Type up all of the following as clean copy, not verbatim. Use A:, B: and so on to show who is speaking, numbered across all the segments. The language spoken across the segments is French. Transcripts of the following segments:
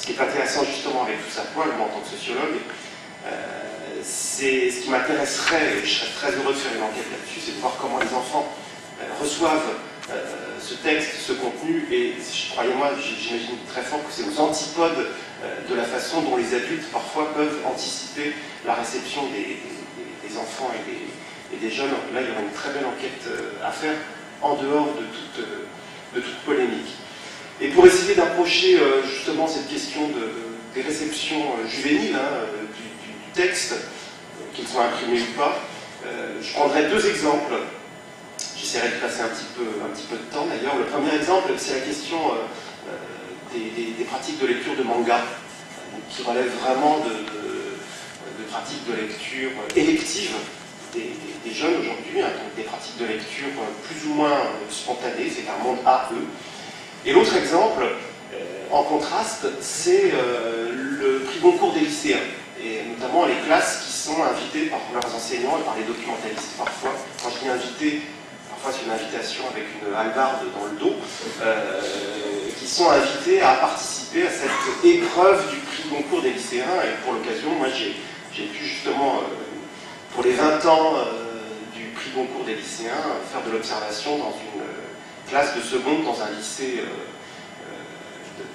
A: Ce qui est intéressant justement avec tout ça, moi en tant que sociologue, c'est ce qui m'intéresserait, et je serais très heureux de faire une enquête là-dessus, c'est de voir comment les enfants reçoivent ce texte, ce contenu, et croyez-moi, j'imagine très fort que c'est aux antipodes de la façon dont les adultes parfois peuvent anticiper la réception des enfants et des jeunes. Là, il y aura une très belle enquête à faire en dehors de toute polémique. Et pour essayer d'approcher justement cette question des réceptions juvéniles du texte, qu'ils soient imprimés ou pas, je prendrai deux exemples. J'essaierai de passer un petit peu de temps d'ailleurs. Le premier exemple, c'est la question des pratiques de lecture de manga, qui relèvent vraiment de pratiques de lecture électives des jeunes aujourd'hui, donc des pratiques de lecture plus ou moins spontanées, c'est un monde à eux. Et l'autre exemple, en contraste, c'est le prix Goncourt des lycéens, et notamment les classes qui sont invitées par leurs enseignants et par les documentalistes parfois. Quand je dis invité, parfois c'est une invitation avec une hallebarde dans le dos, qui sont invités à participer à cette épreuve du prix Goncourt des lycéens. Et pour l'occasion, moi j'ai pu justement, pour les 20 ans du prix Goncourt des lycéens, faire de l'observation dans une classe de seconde dans un lycée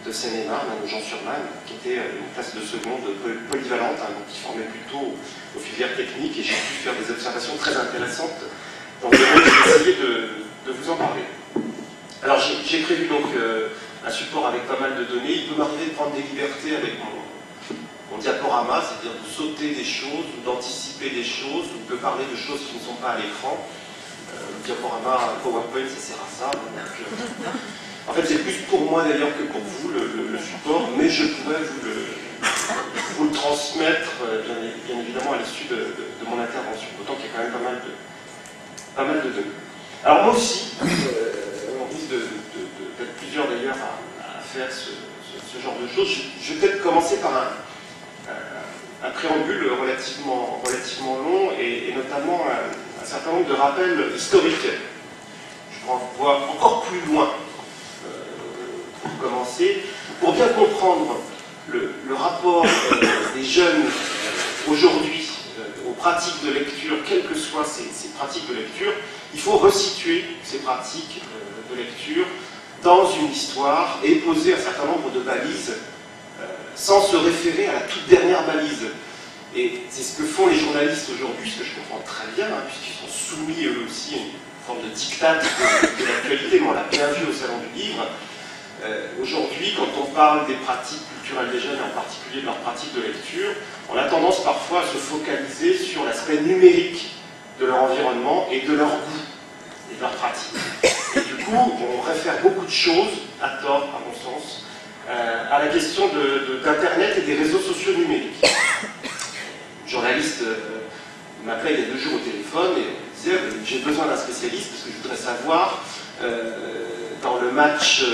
A: de Seine-et-Marne, Nogent-sur-Marne, qui était une classe de seconde polyvalente, donc qui formait plutôt aux filières techniques, et j'ai pu faire des observations très intéressantes dans le domaine. Je vais essayer de vous en parler. Alors j'ai prévu donc un support avec pas mal de données. Il peut m'arriver de prendre des libertés avec mon diaporama, c'est-à-dire de sauter des choses, ou d'anticiper des choses, ou de parler de choses qui ne sont pas à l'écran. Le diaporama PowerPoint, ça sert à ça. En fait, c'est plus pour moi d'ailleurs que pour vous le support, mais je pourrais vous le transmettre bien évidemment à l'issue de mon intervention, d'autant qu'il y a quand même pas mal de données. Alors moi aussi, on risque d'être plusieurs d'ailleurs à faire ce genre de choses. Je vais peut-être commencer par un préambule relativement long et notamment un certain nombre de rappels historiques. Je vais voir encore plus loin pour commencer, pour bien comprendre le rapport des jeunes aujourd'hui aux pratiques de lecture, quelles que soient ces pratiques de lecture. Il faut resituer ces pratiques de lecture dans une histoire et poser un certain nombre de balises sans se référer à la toute dernière balise. Et c'est ce que font les journalistes aujourd'hui, ce que je comprends très bien, puisqu'ils sont soumis eux aussi à une forme de diktat de l'actualité, mais on l'a bien vu au Salon du Livre. Aujourd'hui, quand on parle des pratiques culturelles des jeunes, et en particulier de leurs pratiques de lecture, on a tendance parfois à se focaliser sur l'aspect numérique de leur environnement et de leur goût et de leurs pratiques. Et du coup, on réfère beaucoup de choses, à tort, à mon sens, à la question d'Internet et des réseaux sociaux numériques. Un journaliste m'appelait il y a 2 jours au téléphone et disait « J'ai besoin d'un spécialiste parce que je voudrais savoir dans le match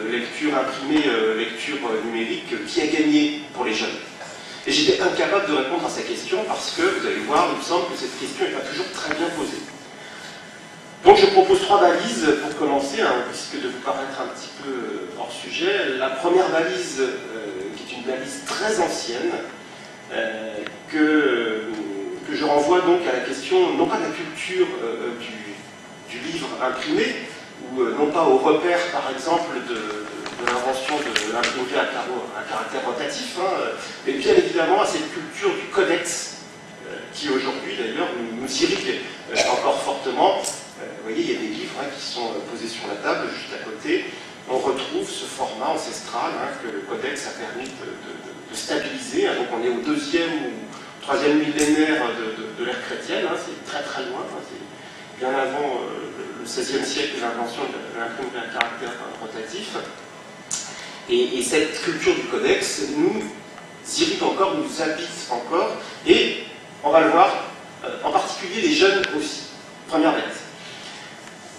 A: lecture imprimée, lecture numérique, qui a gagné pour les jeunes ?» Et j'étais incapable de répondre à sa question parce que, vous allez voir, il me semble que cette question n'est pas toujours très bien posée. Donc je propose 3 balises pour commencer, puisque de vous paraître un petit peu hors sujet. La première balise, qui est une balise très ancienne, que je renvoie donc à la question, non pas de la culture du livre imprimé, ou non pas au repère, par exemple, de l'invention de l'imprimerie à caractère rotatif, mais bien évidemment à cette culture du codex, qui aujourd'hui d'ailleurs nous irrigue encore fortement. Vous voyez, il y a des livres qui sont posés sur la table, juste à côté. On retrouve ce format ancestral que le codex a permis de stabiliser. Donc on est au 2e ou 3e millénaire de l'ère chrétienne, c'est très très loin, c'est bien avant le XVIe siècle, l'invention de l'imprimerie à caractère rotatif. Et cette culture du codex nous irrigue encore, nous habite encore, et on va le voir, en particulier les jeunes aussi. Première balise.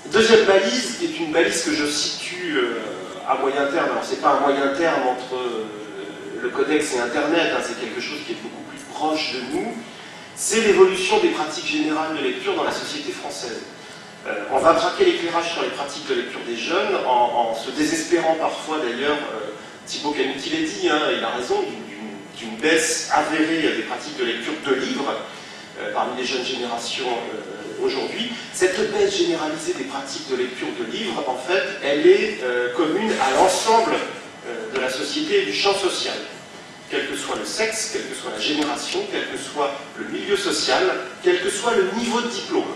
A: Deuxième balise, qui est une balise que je situe à moyen terme. Alors c'est pas un moyen terme entre le codex et Internet, c'est quelque chose qui est beaucoup plus proche de nous, c'est l'évolution des pratiques générales de lecture dans la société française. On va braquer l'éclairage sur les pratiques de lecture des jeunes, en se désespérant parfois d'ailleurs Thibaut Canuti l'a dit, hein, il a raison, d'une baisse avérée des pratiques de lecture de livres parmi les jeunes générations aujourd'hui. Cette baisse généralisée des pratiques de lecture de livres, en fait, elle est commune à l'ensemble de la société et du champ social. Quel que soit le sexe, quelle que soit la génération, quel que soit le milieu social, quel que soit le niveau de diplôme.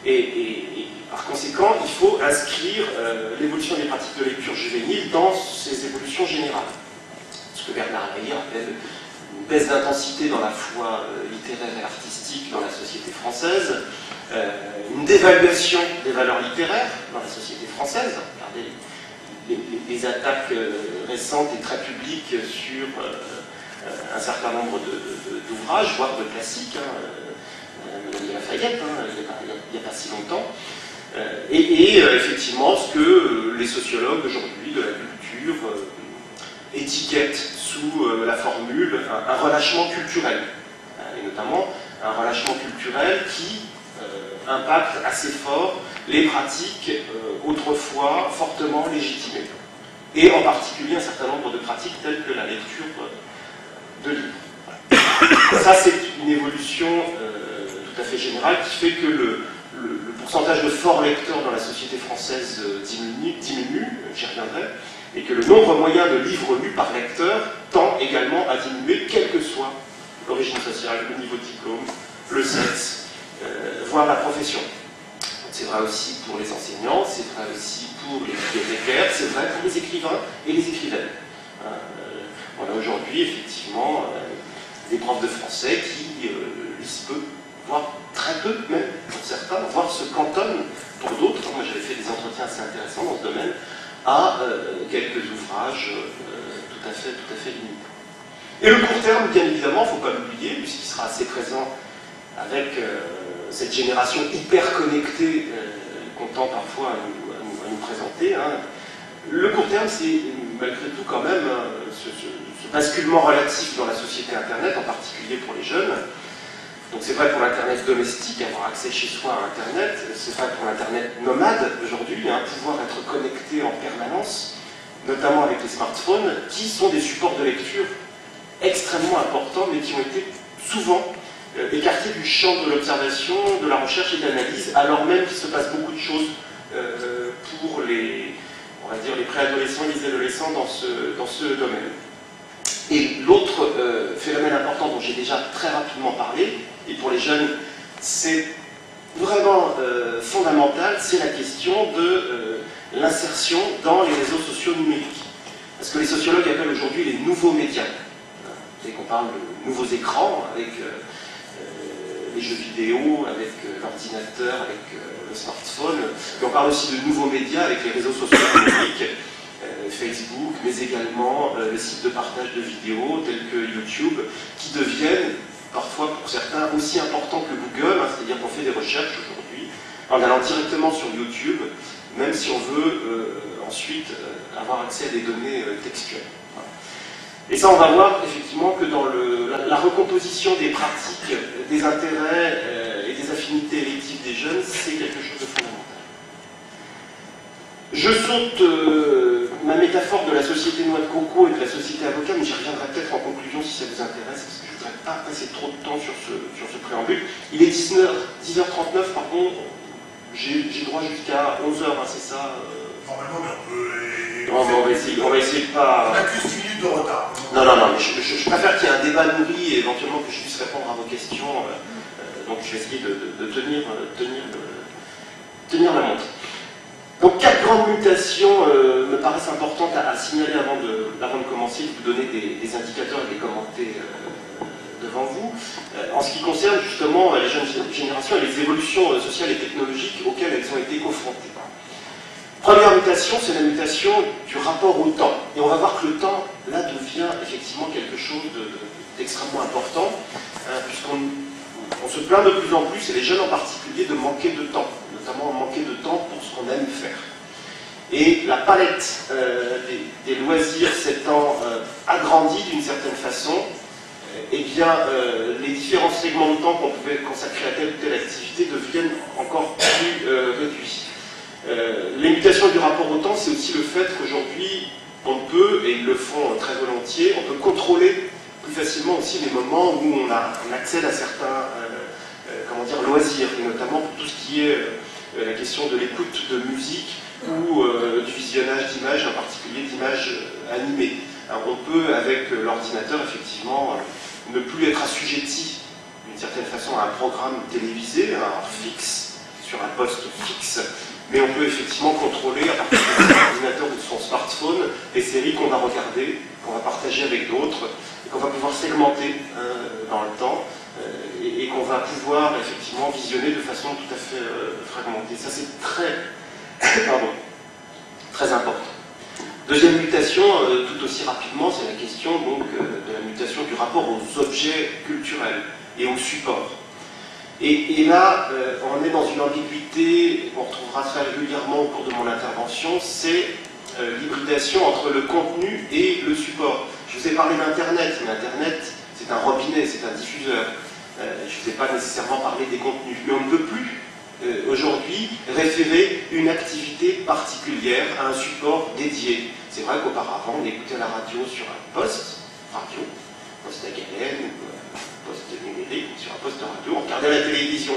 A: Et par conséquent, il faut inscrire l'évolution des pratiques de lecture juvénile dans ces évolutions générales. Ce que Bernard Layer appelle une baisse d'intensité dans la foi littéraire et artistique dans la société française, une dévaluation des valeurs littéraires dans la société française. Regardez les attaques récentes et très publiques sur un certain nombre d'ouvrages, voire de classiques, Madame de Lafayette, il n'y a pas si longtemps, et effectivement ce que les sociologues aujourd'hui de la culture étiquettent sous la formule un relâchement culturel, et notamment un relâchement culturel qui impacte assez fort les pratiques autrefois fortement légitimées, et en particulier un certain nombre de pratiques telles que la lecture de livres. Ça, c'est une évolution tout à fait générale qui fait que le pourcentage de forts lecteurs dans la société française diminue, j'y reviendrai, et que le nombre moyen de livres lus par lecteur tend également à diminuer, quelle que soit l'origine sociale, le niveau de diplôme, le sexe, voire la profession. C'est vrai aussi pour les enseignants, c'est vrai aussi pour les bibliothécaires, c'est vrai pour les écrivains et les écrivaines. On a aujourd'hui effectivement des profs de français qui lisent peu, voire très peu même pour certains, voire se cantonnent pour d'autres. Moi j'avais fait des entretiens assez intéressants dans ce domaine, à quelques ouvrages tout à fait limités. Et le court terme, bien évidemment, il ne faut pas l'oublier, puisqu'il sera assez présent avec cette génération hyper connectée qu'on tend parfois à nous présenter. Hein. Le court terme, c'est malgré tout quand même ce basculement relatif dans la société Internet, en particulier pour les jeunes. Donc c'est vrai pour l'Internet domestique, avoir accès chez soi à Internet, c'est vrai pour l'Internet nomade aujourd'hui, pouvoir être connecté en permanence, notamment avec les smartphones, qui sont des supports de lecture extrêmement importants, mais qui ont été souvent écartés du champ de l'observation, de la recherche et de l'analyse, alors même qu'il se passe beaucoup de choses pour les préadolescents et les adolescents dans ce domaine. Et l'autre phénomène important dont j'ai déjà très rapidement parlé, et pour les jeunes c'est vraiment fondamental, c'est la question de l'insertion dans les réseaux sociaux numériques. Parce que les sociologues appellent aujourd'hui les nouveaux médias. Vous savez qu'on parle de nouveaux écrans avec les jeux vidéo, avec l'ordinateur, avec le smartphone, et on parle aussi de nouveaux médias avec les réseaux sociaux numériques, Facebook, mais également les sites de partage de vidéos tels que YouTube, qui deviennent parfois pour certains aussi importants que Google, c'est-à-dire qu'on fait des recherches aujourd'hui en allant directement sur YouTube, même si on veut ensuite avoir accès à des données textuelles. Voilà. Et ça, on va voir effectivement que dans la recomposition des pratiques, des intérêts et des affinités électives des jeunes, c'est quelque chose de fondamental. Je saute ma métaphore de la société noix de coco et de la société avocat, mais j'y reviendrai peut-être en conclusion si ça vous intéresse, parce que je ne voudrais pas passer trop de temps sur ce préambule. Il est 10h39, par contre, j'ai droit jusqu'à 11h, c'est ça
B: Normalement, mais on peut...
A: Non, mais on va essayer de pas...
B: On a plus 10 minutes de retard.
A: Non, mais je préfère qu'il y ait un débat nourri et éventuellement que je puisse répondre à vos questions. Donc je vais essayer de tenir la montre. Donc 4 grandes mutations me paraissent importantes à signaler avant de commencer, de vous donner des indicateurs et des commenter devant vous. En ce qui concerne justement les jeunes générations et les évolutions sociales et technologiques auxquelles elles ont été confrontées. Première mutation, c'est la mutation du rapport au temps. Et on va voir que le temps, là, devient effectivement quelque chose d'extrêmement important, puisqu'on se plaint de plus en plus, et les jeunes en particulier, de manquer de temps, notamment manquer de temps pour ce qu'on aime faire. Et la palette des loisirs s'étant agrandie d'une certaine façon, eh bien, les différents segments de temps qu'on pouvait consacrer à telle ou telle activité deviennent encore plus réduits. Les mutations du rapport au temps, c'est aussi le fait qu'aujourd'hui, on peut, et ils le font très volontiers, on peut contrôler plus facilement aussi les moments où on accède à certains loisirs, et notamment pour tout ce qui est la question de l'écoute de musique ou du visionnage d'images, en particulier d'images animées. Alors, on peut, avec l'ordinateur, effectivement, ne plus être assujetti d'une certaine façon à un programme télévisé, un heure fixe, sur un poste fixe, mais on peut effectivement contrôler à partir de son ordinateur ou de son smartphone les séries qu'on va regarder, qu'on va partager avec d'autres, et qu'on va pouvoir segmenter dans le temps, et qu'on va pouvoir effectivement visionner de façon tout à fait fragmentée. Ça c'est très important. Deuxième mutation, tout aussi rapidement, c'est la question donc, de la mutation du rapport aux objets culturels et aux supports. Et là, on est dans une ambiguïté qu'on retrouvera très régulièrement au cours de mon intervention, c'est l'hybridation entre le contenu et le support. Je vous ai parlé d'Internet, mais Internet, c'est un robinet, c'est un diffuseur. Je ne vous ai pas nécessairement parlé des contenus. Mais on ne peut plus, aujourd'hui, référer une activité particulière à un support dédié. C'est vrai qu'auparavant, on écoutait la radio sur un poste à galène, poste numérique, sur un poste de radio, on regardait la télévision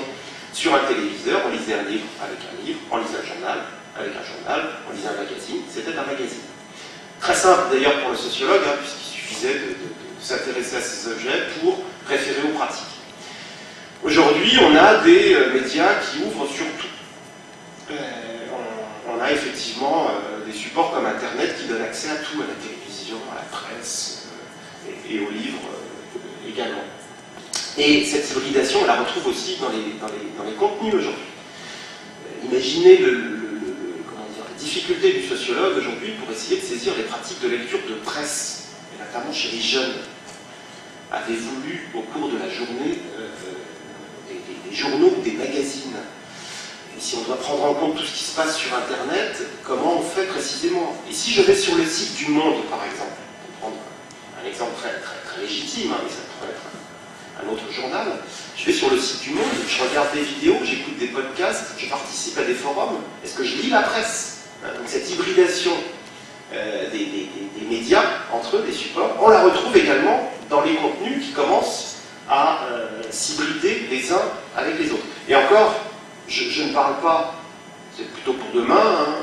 A: sur un téléviseur, on lisait un livre avec un livre, on lisait un journal avec un journal, on lisait un magazine, c'était un magazine. Très simple d'ailleurs pour le sociologue, puisqu'il suffisait de s'intéresser à ces objets pour référer aux pratiques. Aujourd'hui, on a des médias qui ouvrent sur tout. On a effectivement des supports comme Internet qui donnent accès à tout, à la télévision, à la presse et aux livres également. Et cette hybridation, on la retrouve aussi dans les contenus aujourd'hui. Imaginez la difficulté du sociologue aujourd'hui pour essayer de saisir les pratiques de lecture de presse, et notamment chez les jeunes. Avez-vous lu au cours de la journée des journaux ou des magazines? Et si on doit prendre en compte tout ce qui se passe sur Internet, comment on fait précisément? Et si je vais sur le site du Monde, par exemple, pour prendre un exemple très légitime, mais ça pourrait être un autre journal, je vais sur le site du Monde, je regarde des vidéos, j'écoute des podcasts, je participe à des forums, est-ce que je lis la presse? Donc cette hybridation des médias entre eux, des supports, on la retrouve également dans les contenus qui commencent à s'hybrider les uns avec les autres. Et encore, je ne parle pas, c'est plutôt pour demain,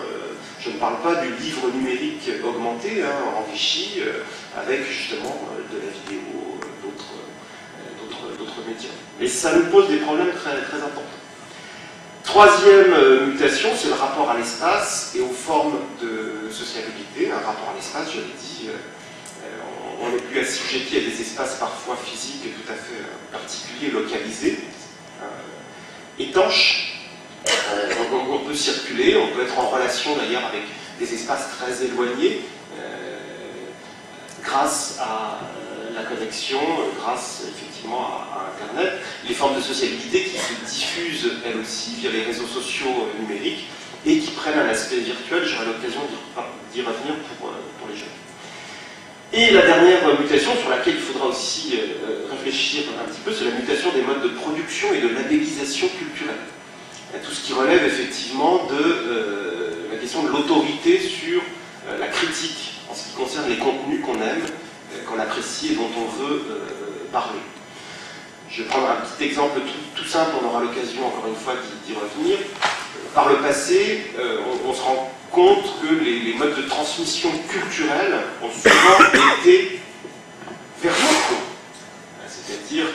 A: je ne parle pas du livre numérique augmenté, enrichi, avec justement de la vidéo, d'autres médias. Mais ça nous pose des problèmes très, très importants. Troisième mutation, c'est le rapport à l'espace et aux formes de sociabilité. Un rapport à l'espace, je l'ai dit, on n'est plus assujetti à des espaces parfois physiques et tout à fait particuliers, localisés, étanches. On peut circuler, on peut être en relation d'ailleurs avec des espaces très éloignés grâce à la connexion, grâce effectivement à Internet, les formes de sociabilité qui se diffusent elles aussi via les réseaux sociaux numériques et qui prennent un aspect virtuel, j'aurai l'occasion d'y revenir pour les jeunes. Et la dernière mutation sur laquelle il faudra aussi réfléchir un petit peu, c'est la mutation des modes de production et de labellisation culturelle. Tout ce qui relève effectivement de la question de l'autorité sur la critique en ce qui concerne les contenus qu'on aime, qu'on apprécie et dont on veut parler. Je vais prendre un petit exemple tout simple, on aura l'occasion encore une fois d'y revenir. Par le passé, on se rend compte que les modes de transmission culturelle ont souvent été vers l'autre. C'est-à-dire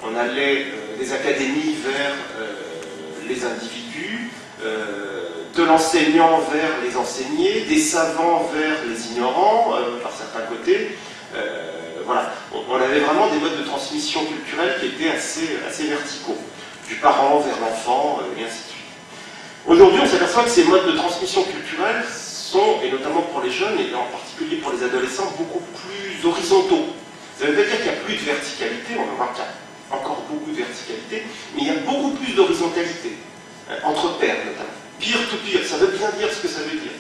A: qu'on allait des académies vers les individus, de l'enseignant vers les enseignés, des savants vers les ignorants, par certains côtés. Voilà. On avait vraiment des modes de transmission culturelle qui étaient assez verticaux, du parent vers l'enfant, et ainsi de suite. Aujourd'hui, on s'aperçoit que ces modes de transmission culturelle sont, et notamment pour les jeunes, et en particulier pour les adolescents, beaucoup plus horizontaux. Ça ne veut pas dire qu'il n'y a plus de verticalité, on va voir qu'il y a encore beaucoup de verticalité, mais il y a beaucoup plus d'horizontalité, entre pairs notamment. Peer-to-peer, ça veut bien dire ce que ça veut dire.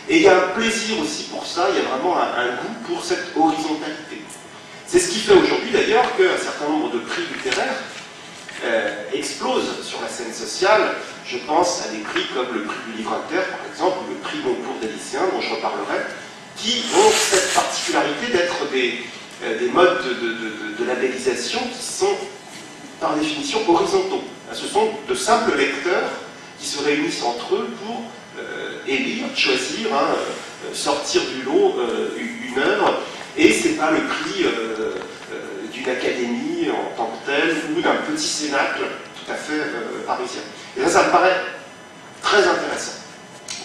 A: Et il y a un plaisir aussi pour ça, il y a vraiment un goût pour cette horizontalité. C'est ce qui fait aujourd'hui d'ailleurs qu'un certain nombre de prix littéraires explosent sur la scène sociale. Je pense à des prix comme le prix du livre inter, par exemple, ou le prix Goncourt des lycéens. lycéens, dont je reparlerai, qui ont cette particularité d'être des modes de labellisation qui sont, par définition, horizontaux. Ce sont de simples lecteurs qui se réunissent entre eux pour élire, choisir, sortir du lot une œuvre, et ce n'est pas le prix d'une académie en tant que telle ou d'un petit cénacle tout à fait parisien. Et ça me paraît très intéressant.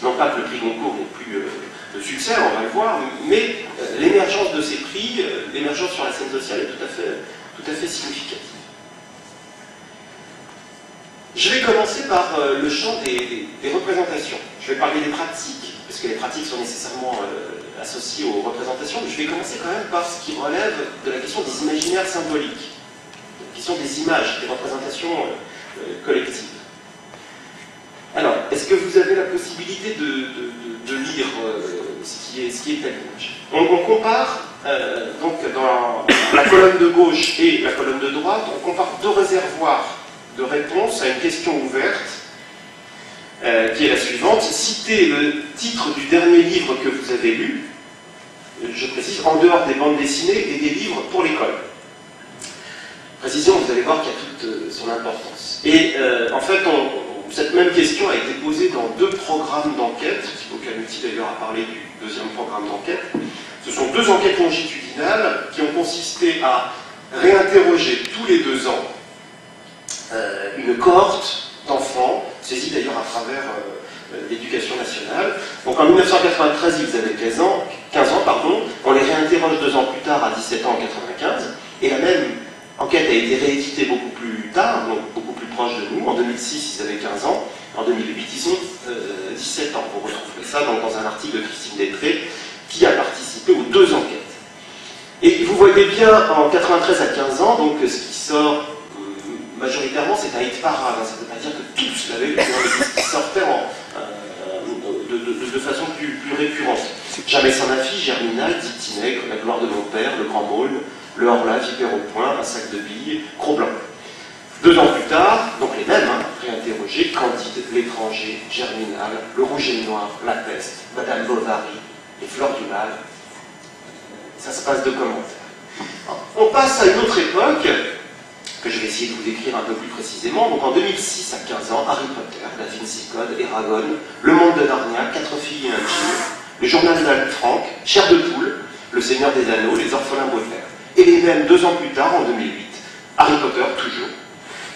A: Non pas que le prix Goncourt n'ait plus de succès, on va le voir, mais l'émergence de ces prix, l'émergence sur la scène sociale est tout à fait significative. Je vais commencer par le champ des représentations. Je vais parler des pratiques, parce que les pratiques sont nécessairement associées aux représentations, mais je vais commencer quand même par ce qui relève de la question des imaginaires symboliques, la question des images, des représentations collectives. Alors, est-ce que vous avez la possibilité de lire ce qui est à l'image? On compare, donc dans la colonne de gauche et la colonne de droite, on compare deux réservoirs de réponse à une question ouverte, qui est la suivante. Citez le titre du dernier livre que vous avez lu, je précise, en dehors des bandes dessinées et des livres pour l'école. Précision, vous allez voir qu'il y a toute son importance. Et en fait, cette même question a été posée dans deux programmes d'enquête. Thibaut Camuti d'ailleurs a parlé du deuxième programme d'enquête. Ce sont deux enquêtes longitudinales qui ont consisté à réinterroger tous les 2 ans une cohorte d'enfants, saisis d'ailleurs à travers l'éducation nationale. Donc en 1993, ils avaient 15 ans, on les réinterroge 2 ans plus tard, à 17 ans en 1995, et la même enquête a été rééditée beaucoup plus tard, donc beaucoup plus proche de nous. En 2006, ils avaient 15 ans, en 2008, ils ont 17 ans. Vous retrouverez ça dans un article de Christine Détré, qui a participé aux 2 enquêtes. Et vous voyez bien, en 93 à 15 ans, donc ce qui sort majoritairement, c'est un hit parade. Ça ne veut pas dire que tous l'avaient lu, mais qui sortait de façon plus récurrente. Jamais sans affiche, Germinal, Dit Tinègre, La gloire de mon père, Le Grand Maulne, Le Horla, Vipère au point, Un sac de billes, Cro-Blanc. 2 ans plus tard, donc les mêmes, réinterrogés, Candide, L'étranger, Germinal, Le Rouge et le Noir, La Peste, Madame Bovary, Les Fleurs du Mal. Ça se passe de commentaires. On passe à une autre époque, que je vais essayer de vous décrire un peu plus précisément. Donc en 2006 à 15 ans, Harry Potter, Da Vinci Code, Eragon, Le Monde de Narnia, 4 filles et un dieu, Le Journal d'Anne Frank, Chair de poule, Le Seigneur des Anneaux, Les Orphelins Baudelaire. Et les mêmes 2 ans plus tard, en 2008, Harry Potter toujours.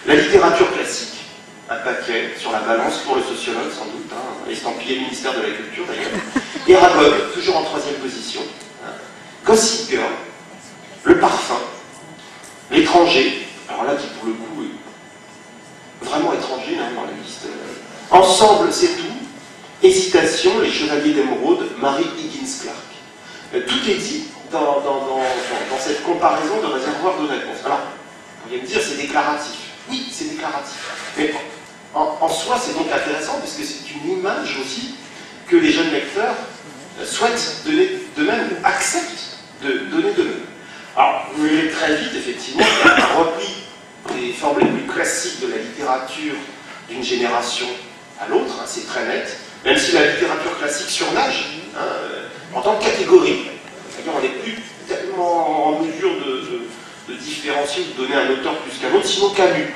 A: La littérature classique, un paquet sur la balance pour le sociologue sans doute, estampillé ministère de la Culture d'ailleurs. Eragon, toujours en 3e position. Gossip Girl, Le Parfum, L'étranger, alors là qui pour le coup est vraiment étranger dans la liste. Ensemble, c'est tout. Hésitation, Les Chevaliers d'Émeraude, Mary Higgins Clark. Tout est dit dans cette comparaison de réservoirs de réponse. Alors, vous pourriez me dire c'est déclaratif. Oui, c'est déclaratif. Mais en soi, c'est donc intéressant parce que c'est une image aussi que les jeunes lecteurs souhaitent donner d'eux-mêmes ou acceptent de donner d'eux-mêmes. Alors, vous verrez très vite, effectivement, qu'il y a un repli des formes les plus classiques de la littérature d'une génération à l'autre, c'est très net, même si la littérature classique surnage en tant que catégorie. C'est-à-dire, on n'est plus tellement en mesure de différencier ou de donner un auteur plus qu'un autre, sinon Camus,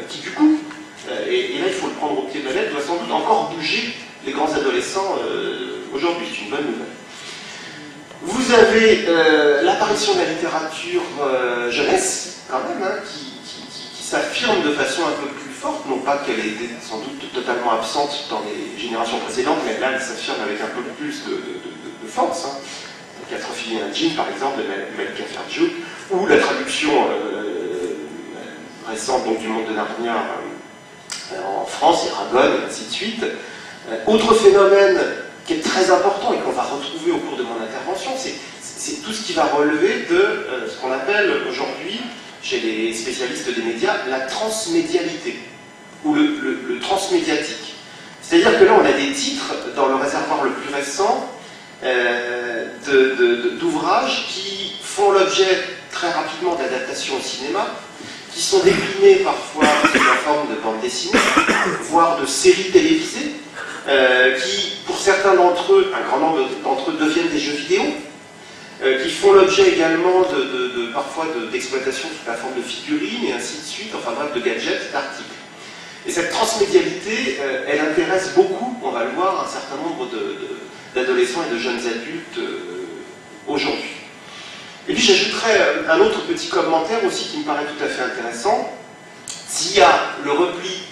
A: qui du coup, et là il faut le prendre au pied de la lettre, doit sans doute encore bouger les grands adolescents aujourd'hui. C'est une bonne nouvelle. Vous avez l'apparition de la littérature jeunesse, quand même, qui s'affirme de façon un peu plus forte, non pas qu'elle ait été sans doute totalement absente dans les générations précédentes, mais là elle s'affirme avec un peu plus de force. 4 filles et un jean, par exemple, de Melika Ferjou, ou la traduction récente donc, du Monde de Narnia en France, Eragon, et ainsi de suite. Autre phénomène qui est très important et qu'on va retrouver au cours de mon intervention, c'est tout ce qui va relever de ce qu'on appelle aujourd'hui, chez les spécialistes des médias, la transmédialité, ou le transmédiatique. C'est-à-dire que là, on a des titres, dans le réservoir le plus récent, d'ouvrages qui font l'objet très rapidement d'adaptations au cinéma, qui sont déclinés parfois sous la forme de bande dessinée, voire de séries télévisées, qui, pour certains d'entre eux, un grand nombre d'entre eux, deviennent des jeux vidéo, qui font l'objet également parfois d'exploitation sous la forme de figurines et ainsi de suite, enfin bref, de gadgets, d'articles. Et cette transmédialité, elle intéresse beaucoup, on va le voir, un certain nombre d'adolescents et de jeunes adultes aujourd'hui. Et puis j'ajouterais un autre petit commentaire aussi qui me paraît tout à fait intéressant. S'il y a le repli,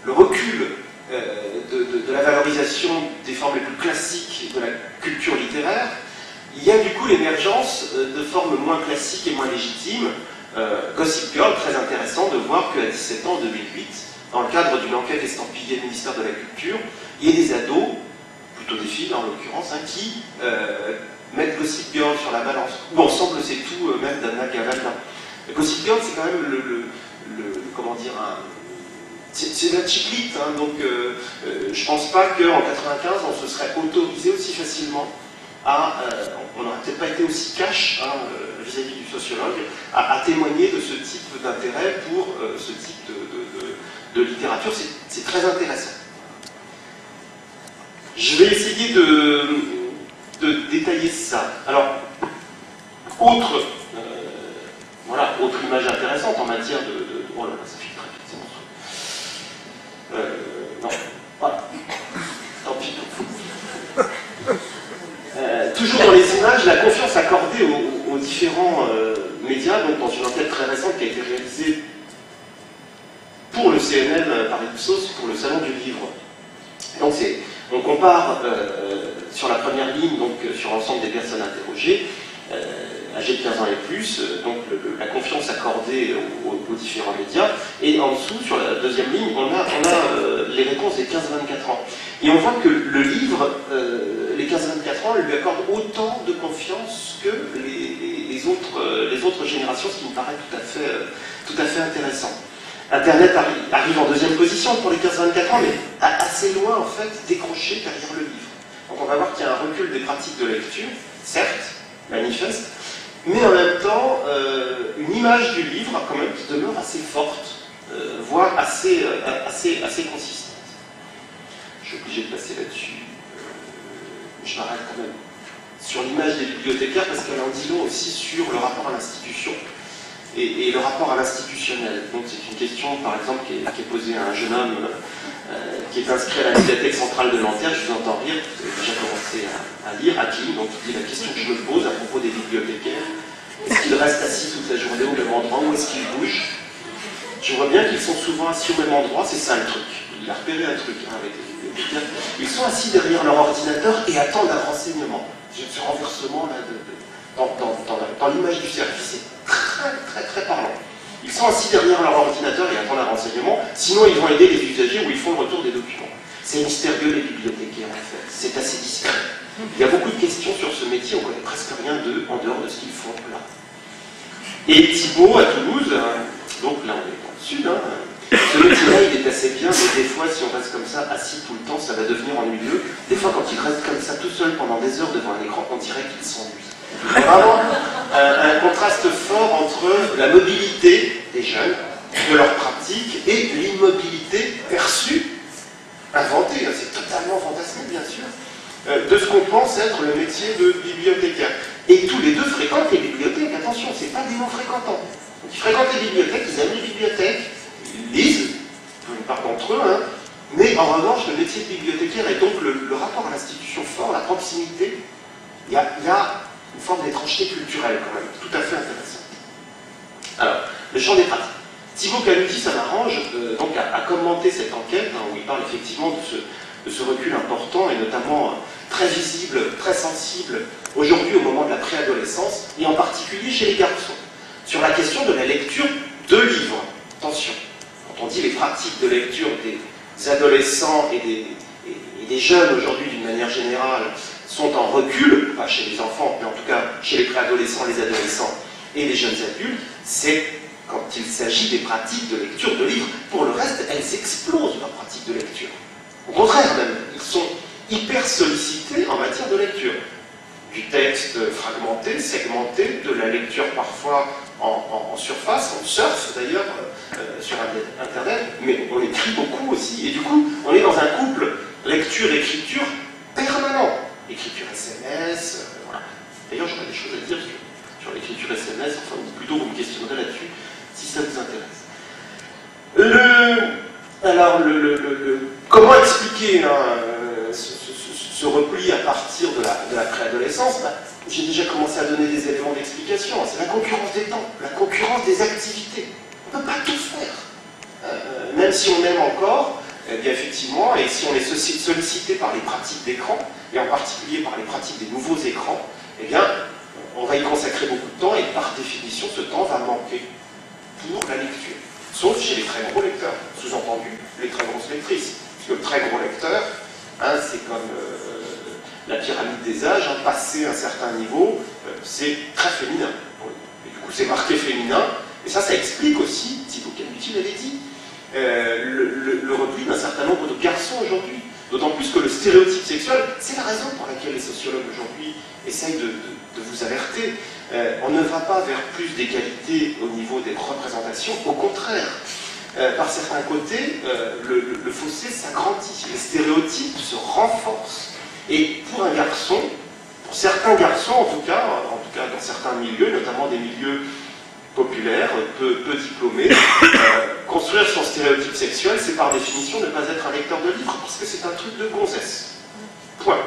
A: le recul de la valorisation des formes les plus classiques de la culture littéraire, il y a du coup l'émergence de formes moins classiques et moins légitimes. Gossip Girl, très intéressant de voir qu'à 17 ans, en 2008, dans le cadre d'une enquête estampillée du ministère de la Culture, il y a des ados, plutôt des filles en l'occurrence, qui mettre Gossip Girl sur la balance, ou Ensemble c'est tout, même d'Anna Gavaldin. Gossip Girl, c'est quand même comment dire, c'est la chiclite, hein, donc je pense pas qu'en 95 on se serait autorisé aussi facilement à, on n'aurait peut-être pas été aussi cash vis-à-vis du sociologue, à témoigner de ce type d'intérêt pour ce type de littérature. C'est très intéressant. Je vais essayer de détailler ça. Alors, autre image intéressante en matière oh là là, ça filtre très vite, c'est monstrueux. Non, voilà. Tant pis. Toujours dans les images, la confiance accordée aux différents médias, donc dans une enquête très récente qui a été réalisée pour le CNL par Ipsos, pour le Salon du Livre. Donc on compare sur la première ligne, donc sur l'ensemble des personnes interrogées, âgées de 15 ans et plus, donc la confiance accordée aux différents médias, et en dessous, sur la deuxième ligne, on a les réponses des 15-24 ans. Et on voit que le livre, les 15-24 ans, lui accorde autant de confiance que les autres générations, ce qui me paraît tout à fait intéressant. Internet arrive en deuxième position pour les 15-24 ans, mais assez loin, en fait, décroché derrière le livre. Donc on va voir qu'il y a un recul des pratiques de lecture, certes, manifeste, mais en même temps, une image du livre, quand même, qui demeure assez forte, voire assez consistante. Je suis obligé de passer là-dessus. Je m'arrête quand même sur l'image des bibliothécaires, parce qu'elle en dit long aussi sur le rapport à l'institution. Et le rapport à l'institutionnel. Donc c'est une question, par exemple, qui est posée à un jeune homme qui est inscrit à la bibliothèque centrale de Nanterre. Je vous entends rire, vous avez déjà commencé à lire, Hakim, donc il dit la question que je me pose à propos des bibliothécaires, est-ce qu'ils restent assis toute la journée au même endroit ou est-ce qu'ils bougent? Je vois bien qu'ils sont souvent assis au même endroit, c'est ça le truc. Il a repéré un truc avec les bibliothécaires. Ils sont assis derrière leur ordinateur et attendent un renseignement. J'ai ce renversement là dans l'image du service, c'est très parlant. Ils sont assis derrière leur ordinateur et attendent un renseignement, sinon ils vont aider les usagers ou ils font le retour des documents. C'est mystérieux les bibliothécaires en fait, c'est assez discret. Il y a beaucoup de questions sur ce métier, on ne connaît presque rien d'eux en dehors de ce qu'ils font là. Et Thibaut à Toulouse, donc là on est dans le sud, ce métier-là il est assez bien, mais des fois si on reste comme ça, assis tout le temps, ça va devenir ennuyeux. Des fois quand ils restent comme ça tout seuls pendant des heures devant un écran, on dirait qu'ils s'ennuient. Vraiment un contraste fort entre la mobilité des jeunes, de leur pratique, et l'immobilité perçue, inventée, c'est totalement fantastique bien sûr, de ce qu'on pense être le métier de bibliothécaire. Et tous les deux fréquentent les bibliothèques, attention, c'est pas des non-fréquentants. Donc, ils fréquentent les bibliothèques, ils aiment les bibliothèques, ils lisent, pour une part d'entre eux, mais en revanche, le métier de bibliothécaire est donc le rapport à l'institution fort, la proximité. Il y a une forme d'étrangeté culturelle quand même, tout à fait intéressante. Alors, le champ des pratiques. Thibaut Caluti, ça m'arrange, donc à commenter cette enquête, où il parle effectivement de ce recul important, et notamment très visible, très sensible, aujourd'hui au moment de la préadolescence, et en particulier chez les garçons, sur la question de la lecture de livres. Attention, quand on dit les pratiques de lecture des adolescents et des jeunes aujourd'hui d'une manière générale, sont en recul, pas chez les enfants, mais en tout cas chez les préadolescents, les adolescents et les jeunes adultes, c'est quand il s'agit des pratiques de lecture de livres. Pour le reste, elles explosent leurs pratiques de lecture. Au contraire même, ils sont hyper sollicités en matière de lecture. Du texte fragmenté, segmenté, de la lecture parfois en surface, on surfe d'ailleurs sur Internet, mais on écrit beaucoup aussi, et du coup, on est dans un couple lecture, écriture permanent. Écriture SMS, voilà. D'ailleurs, j'aurais des choses à dire sur l'écriture SMS, enfin, plutôt vous me questionnerez là-dessus, si ça vous intéresse. Alors, comment expliquer ce repli à partir de la préadolescence? J'ai déjà commencé à donner des éléments d'explication. C'est la concurrence des temps, la concurrence des activités. On ne peut pas tout faire. Même si on aime encore, eh bien effectivement, et si on est sollicité par les pratiques d'écran, et en particulier par les pratiques des nouveaux écrans, eh bien, on va y consacrer beaucoup de temps, et par définition, ce temps va manquer pour la lecture. Sauf chez les très gros lecteurs, sous-entendu les très grosses lectrices. Parce que le très gros lecteur, c'est comme la pyramide des âges, passé un certain niveau, c'est très féminin. Et du coup, c'est marqué féminin, et ça explique aussi, Thibaut Canuti l'avait dit, le repli d'un certain nombre de garçons aujourd'hui. D'autant plus que le stéréotype sexuel, c'est la raison pour laquelle les sociologues aujourd'hui essayent de vous alerter. On ne va pas vers plus d'égalité au niveau des représentations, au contraire. Par certains côtés, le fossé s'agrandit, les stéréotypes se renforcent. Et pour un garçon, pour certains garçons en tout cas dans certains milieux, notamment des milieux populaires, peu diplômés, construire son stéréotype sexuel, c'est par définition ne pas être un lecteur de livres, parce que c'est un truc de gonzesse. Point.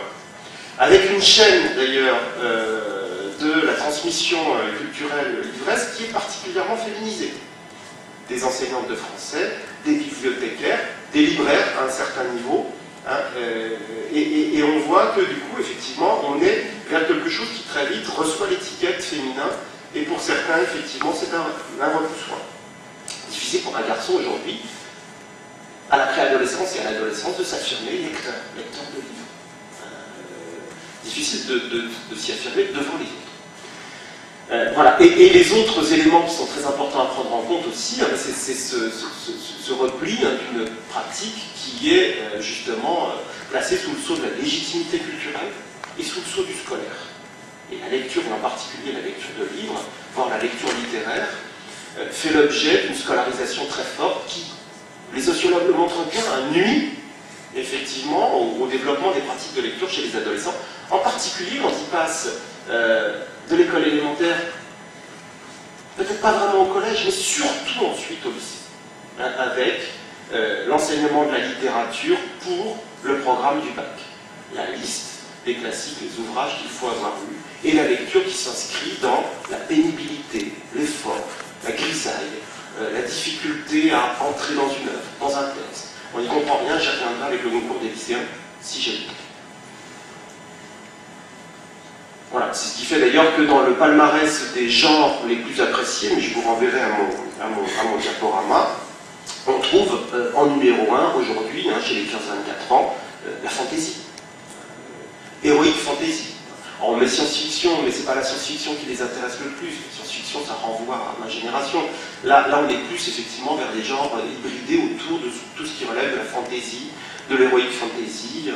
A: Avec une chaîne d'ailleurs de la transmission culturelle livresque qui est particulièrement féminisée. Des enseignantes de français, des bibliothécaires, des libraires à un certain niveau, et on voit que du coup, effectivement, on est vers quelque chose qui très vite reçoit l'étiquette féminin, et pour certains, effectivement, c'est un repoussoir. Difficile pour un garçon aujourd'hui, à la préadolescence et à l'adolescence, de s'affirmer lecteur de livres. Difficile de s'y affirmer devant les autres. Voilà. Et les autres éléments qui sont très importants à prendre en compte aussi, c'est ce repli d'une pratique qui est justement placée sous le sceau de la légitimité culturelle et sous le sceau du scolaire. Et la lecture, et en particulier la lecture de livres, voire la lecture littéraire, fait l'objet d'une scolarisation très forte qui, les sociologues le montrent bien, nuit effectivement au développement des pratiques de lecture chez les adolescents, en particulier quand ils passent de l'école élémentaire, peut-être pas vraiment au collège, mais surtout ensuite au lycée, avec l'enseignement de la littérature pour le programme du bac. La liste des classiques, les ouvrages qu'il faut avoir lus, et la lecture qui s'inscrit dans la pénibilité, l'effort, la grisaille, la difficulté à entrer dans une œuvre, dans un texte. On n'y comprend rien, j'y reviendrai avec le concours des lycéens, si j'ai le temps. Voilà, c'est ce qui fait d'ailleurs que dans le palmarès des genres les plus appréciés, mais je vous renverrai à mon diaporama, on trouve en numéro 1 aujourd'hui, chez les 15-24 ans, la fantaisie. Héroïque fantaisie. On met science-fiction, mais c'est pas la science-fiction qui les intéresse le plus. La science-fiction, ça renvoie à ma génération. Là, on est plus effectivement vers des genres hybridés autour de tout ce qui relève de la fantaisie, de l'héroïque fantaisie,